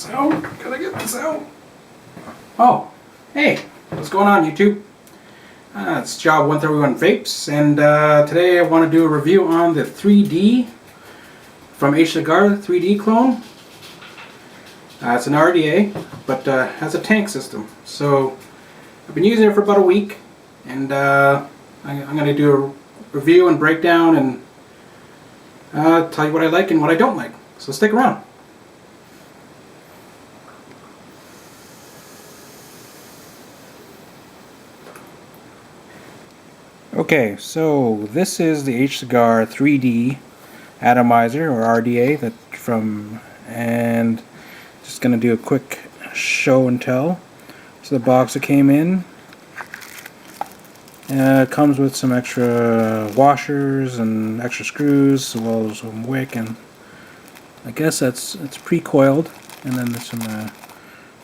this out. Gotta get this out. Oh, hey, what's going on, YouTube? It's Job 131 Vapes, and today I want to do a review on the 3D from Hcigar 3D clone. It's an RDA, but has a tank system. So I've been using it for about a week, and I'm going to do a review and breakdown and tell you what I like and what I don't like. So stick around. Okay, so this is the Hcigar 3D atomizer or RDA and just gonna do a quick show and tell. So the box that came in comes with some extra washers and extra screws, as well as some wick, and I guess it's pre-coiled, and then there's some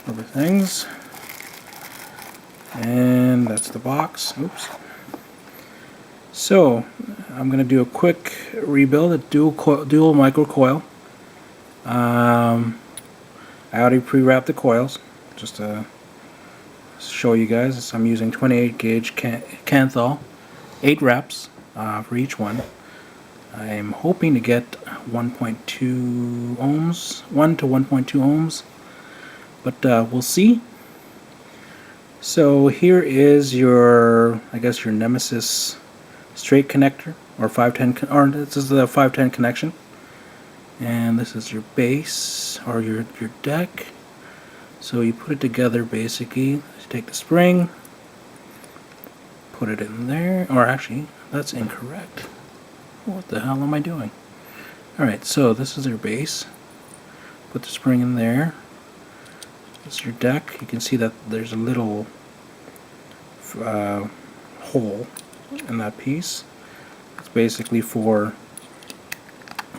rubber things, and that's the box. Oops. So I'm going to do a quick rebuild, a dual micro coil. I already pre-wrapped the coils just to show you guys. I'm using 28 gauge Kanthal, 8 wraps for each one. I'm hoping to get 1.2 ohms, 1 to 1.2 ohms, but we'll see. So here is your, I guess, your Nemesis straight connector, or 510, or this is the 510 connection, and this is your base or your deck. So you put it together basically. You take the spring, put it in there, or actually that's incorrect. What the hell am I doing? Alright, so this is your base. Put the spring in there. This is your deck. You can see that there's a little hole in that piece. It's basically for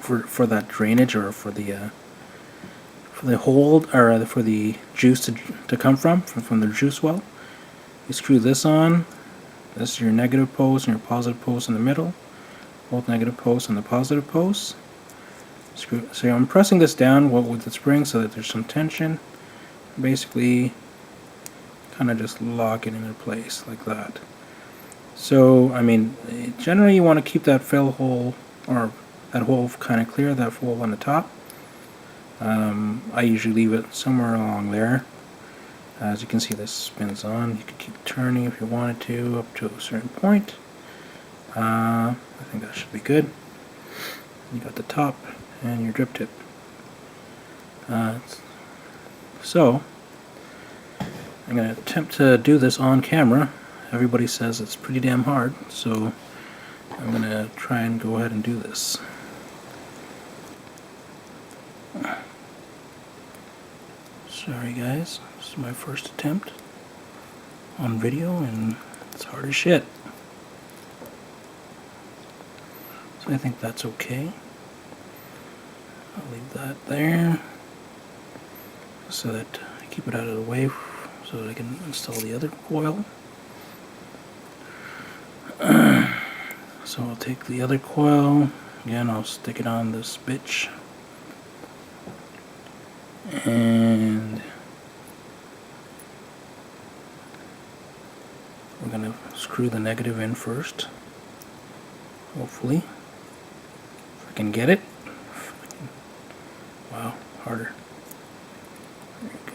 that drainage, or for the hold, or for the juice to come from the juice well. You screw this on. This is your negative post and your positive post in the middle. Both negative posts and the positive posts. So I'm pressing this down with the spring so that there's some tension. Basically, kind of just lock it into place like that. So, I mean, generally you want to keep that fill hole, or that hole kind of clear, that hole on the top. I usually leave it somewhere along there. As you can see, this spins on. You can keep turning if you wanted to, up to a certain point. I think that should be good. You got the top and your drip tip. So, I'm going to attempt to do this on camera. Everybody says it's pretty damn hard, so I'm going to try and go ahead and do this. Sorry guys, this is my first attempt on video and it's hard as shit. So I think that's okay. I'll leave that there so that I keep it out of the way so that I can install the other coil. So I'll take the other coil, again I'll stick it on this bitch, and we're going to screw the negative in first, hopefully, if I can get it. Wow, harder. There you go.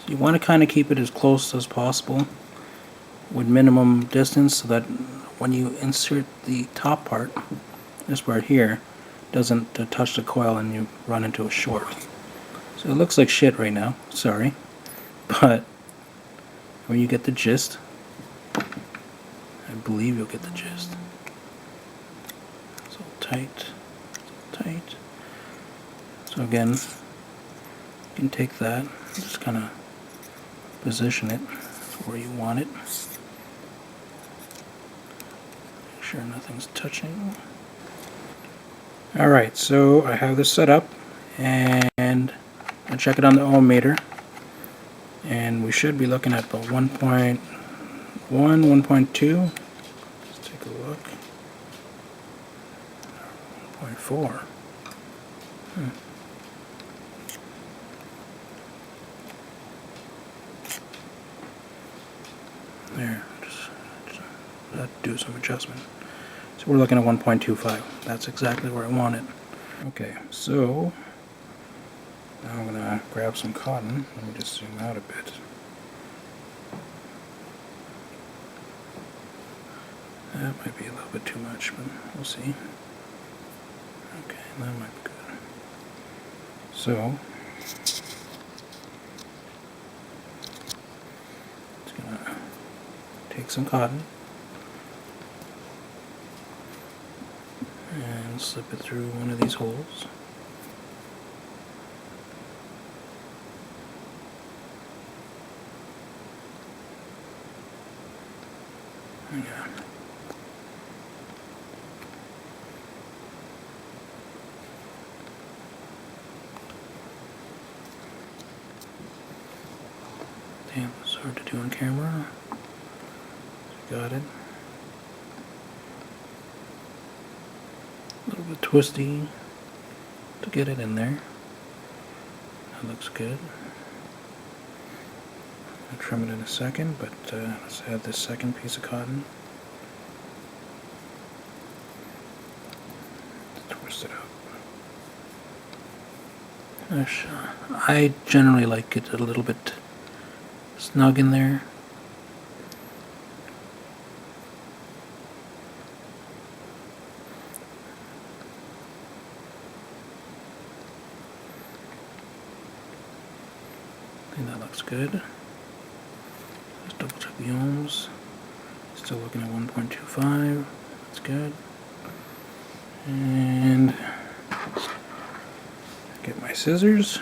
You want to kind of keep it as close as possible with minimum distance, so that when you insert the top part, this part here, doesn't touch the coil and you run into a short. So it looks like shit right now, sorry, but when you get the gist, I believe you'll get the gist. So tight, tight. So again, you can take that, just kind of position it where you want it. Make sure nothing's touching. Alright, so I have this set up, and I check it on the ohm meter, and we should be looking at about 1.1, 1.2. Let's take a look. 1.4. There, just do some adjustment. So we're looking at 1.25. That's exactly where I want it. Okay, so now I'm gonna grab some cotton. Let me just zoom out a bit. That might be a little bit too much, but we'll see. Okay, that might be good. So, just gonna take some cotton and slip it through one of these holes. Yeah. Damn, it's hard to do on camera. Got it. A little bit twisty to get it in there. That looks good. I'll trim it in a second, but let's add this second piece of cotton. Twist it up. I generally like it a little bit snug in there. I think that looks good. Let's double check the ohms. Still looking at 1.25. That's good. And get my scissors.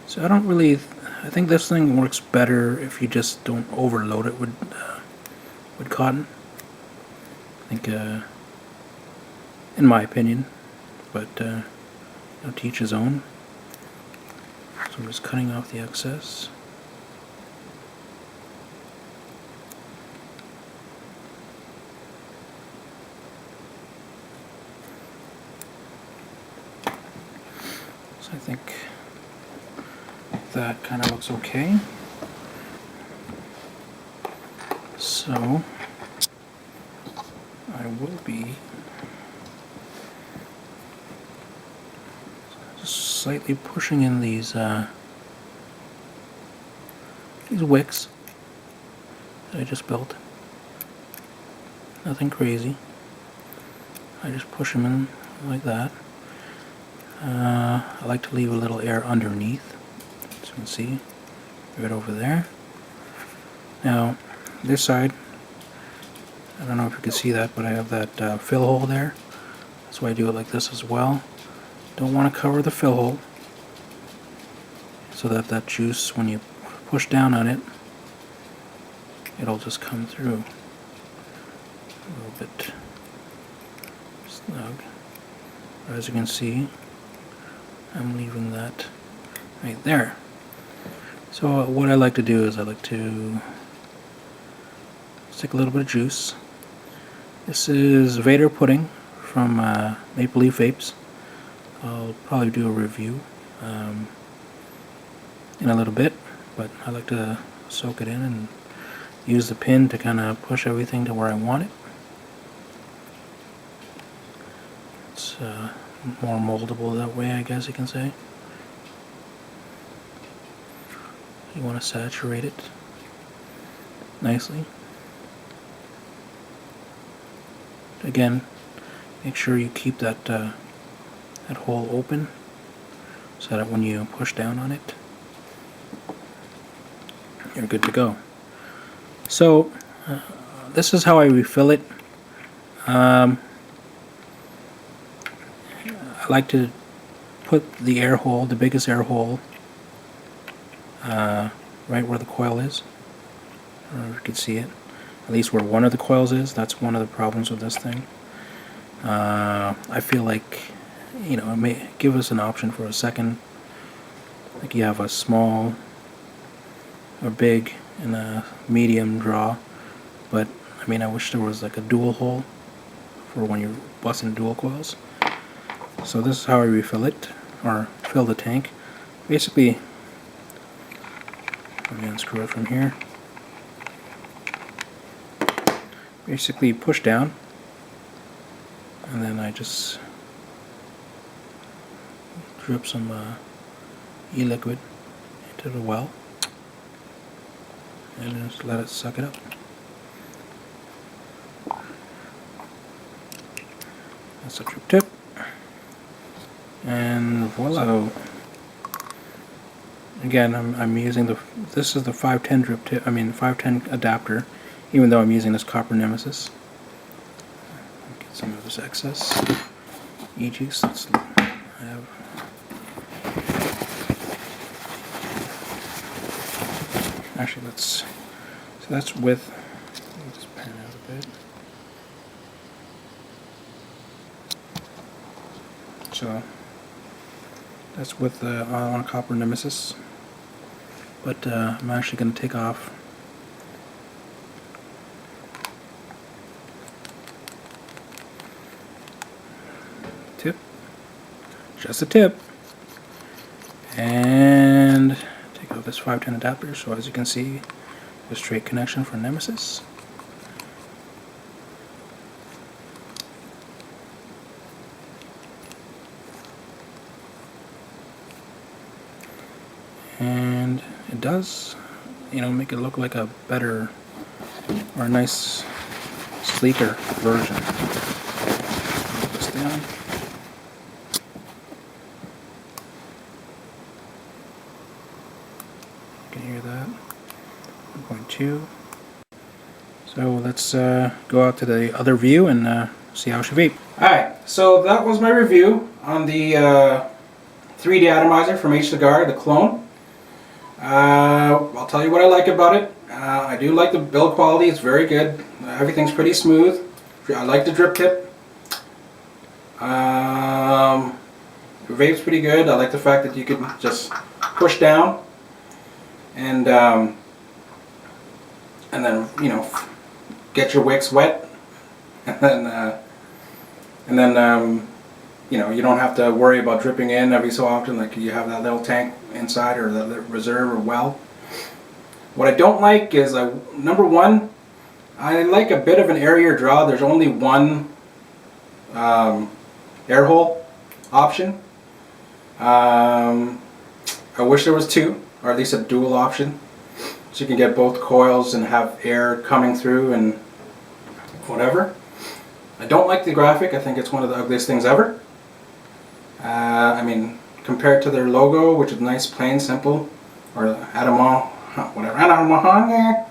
So I think this thing works better if you just don't overload it with cotton. I think, in my opinion, but to each his own. So I'm just cutting off the excess. So I think that kind of looks okay. So I will be slightly pushing in these wicks that I just built. Nothing crazy. I just push them in like that. I like to leave a little air underneath, as you can see, right over there. Now, this side, I don't know if you can see that, but I have that fill hole there. That's why I do it like this as well. Don't want to cover the fill hole, so that that juice, when you push down on it, it'll just come through a little bit snug. But as you can see, I'm leaving that right there. So what I like to do is I like to stick a little bit of juice. This is Vader pudding from Maple Leaf Vapes. I'll probably do a review in a little bit, but I like to soak it in and use the pin to kind of push everything to where I want it. It's more moldable that way, I guess you can say. You want to saturate it nicely. Again, make sure you keep that that hole open so that when you push down on it, you're good to go. So this is how I refill it. I like to put the air hole, the biggest air hole, right where the coil is. I don't know if you can see it. At least where one of the coils is. That's one of the problems with this thing. I feel like you know, it may give us an option for a second. Like you have a small, a big, and a medium draw. But I mean, I wish there was like a dual hole for when you're busting dual coils. So this is how I refill it, or fill the tank. Basically, let me unscrew it from here. Basically push down, and then I just drip some e-liquid into the well, and just let it suck it up. That's a drip tip, and voila. So again, I'm using this is the 510 drip tip. I mean 510 adapter, even though I'm using this copper nemesis. Get some of this excess e-juice. Actually, so that's with. Let me just pan out a bit. So that's with on a copper nemesis, but I'm actually going to take off tip, just a tip, and take out this 510 adapter. So as you can see, the straight connection for nemesis. And it does, you know, make it look like a better or a nice, sleeker version. Put this down. You can hear that. 1.2. So let's go out to the other view and see how she vape. Alright, so that was my review on the 3D atomizer from Hcigar, the clone. I'll tell you what I like about it. I do like the build quality, it's very good. Everything's pretty smooth. I like the drip tip. The vape's pretty good. I like the fact that you can just push down and then, you know, get your wicks wet, and then you know, you don't have to worry about dripping in every so often, like you have that little tank inside or the reserve or well. What I don't like is, number one, I like a bit of an airier draw. There's only one air hole option. I wish there was two, or at least a dual option, so you can get both coils and have air coming through and whatever. I don't like the graphic. I think it's one of the ugliest things ever. I mean, compared to their logo, which is nice, plain, simple, or whatever,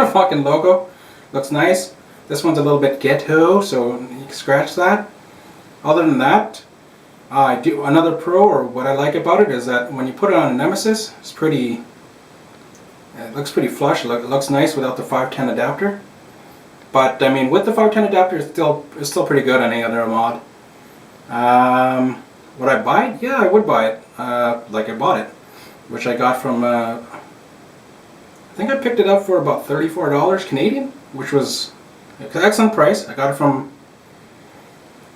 fucking logo, looks nice. This one's a little bit ghetto, so you can scratch that. Other than that, another pro, or what I like about it, is that when you put it on a Nemesis, it's pretty. It looks pretty flush. It looks nice without the 510 adapter. But I mean, with the 510 adapter, it's still pretty good on any other mod. Would I buy it? Yeah, I would buy it. Like I bought it, which I got from. I think I picked it up for about $34 Canadian, which was an excellent price. I got it from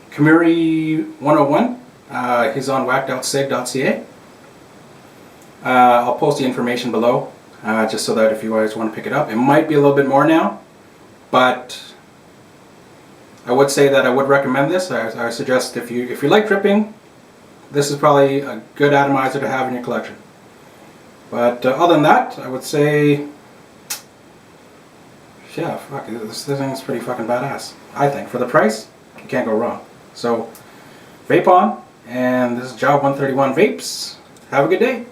Kamuri 101. He's on whackedoutsig.ca. I'll post the information below, just so that if you guys want to pick it up. It might be a little bit more now, but I would say that I would recommend this. I suggest if you like dripping, this is probably a good atomizer to have in your collection. But other than that, I would say, yeah, fuck, this thing is pretty fucking badass. I think for the price, you can't go wrong. So, vape on, and this is Job 131 Vapes. Have a good day.